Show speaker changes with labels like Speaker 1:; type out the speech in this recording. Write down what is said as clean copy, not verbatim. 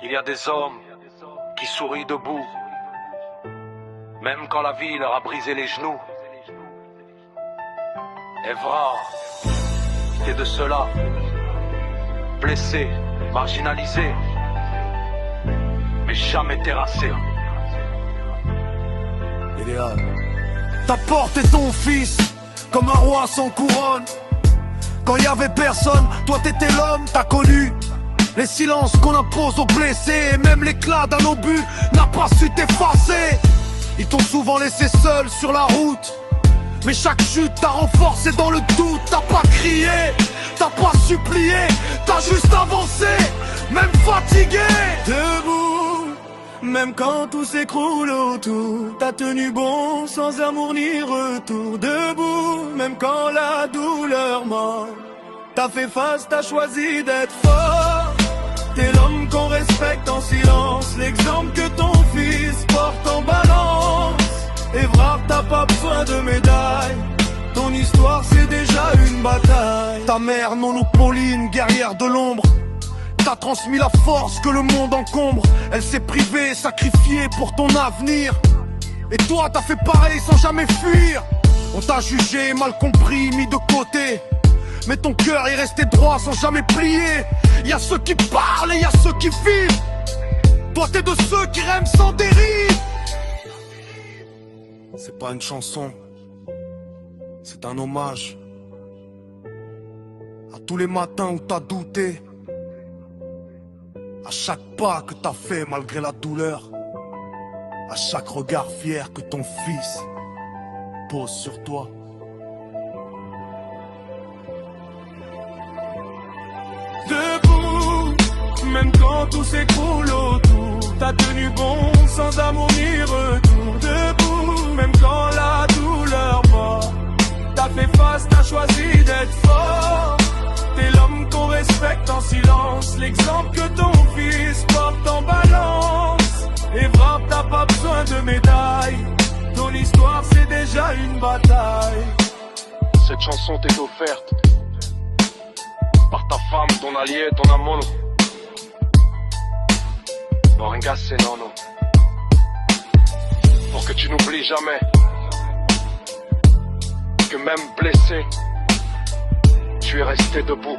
Speaker 1: Il y a des hommes qui sourient debout, même quand la vie leur a brisé les genoux. Evra, t'es de ceux-là, blessé, marginalisé, mais jamais terrassé.
Speaker 2: Idéal. T'as porté ton fils comme un roi sans couronne. Quand y avait personne, toi t'étais l'homme, t'as connu les silences qu'on impose aux blessés. Et même l'éclat d'un obus n'a pas su t'effacer. Ils t'ont souvent laissé seul sur la route, mais chaque chute t'a renforcé dans le doute. T'as pas crié, t'as pas supplié, t'as juste avancé, même fatigué. Debout, même quand tout s'écroule autour, t'as tenu bon sans amour ni retour. Debout, même quand la douleur mord, t'as fait face, t'as choisi d'être fort. T'es l'homme qu'on respecte en silence, l'exemple que ton fils porte en balance. Evra, t'as pas besoin de médaille, ton histoire c'est déjà une bataille. Ta mère non Pauline, guerrière de l'ombre, t'as transmis la force que le monde encombre. Elle s'est privée, sacrifiée pour ton avenir, et toi t'as fait pareil sans jamais fuir. On t'a jugé, mal compris, mis de côté, mais ton cœur est resté droit sans jamais plier. Y'a ceux qui parlent et y'a ceux qui vivent. Toi t'es de ceux qui rêvent sans dérive. C'est pas une chanson, c'est un hommage à tous les matins où t'as douté, à chaque pas que t'as fait malgré la douleur, à chaque regard fier que ton fils pose sur toi. Debout, même quand tout s'écroule autour, t'as tenu bon sans amour ni retour. Debout, même quand la douleur mord, t'as fait face, t'as choisi d'être fort. T'es l'homme qu'on respecte en silence, l'exemple que ton fils porte en balance. Evra, t'as pas besoin de médaille, ton histoire c'est déjà une bataille.
Speaker 1: Cette chanson t'est offerte par ta femme, ton allié, ton amour. Moringa c'est nono, pour que tu n'oublies jamais que même blessé, tu es resté debout.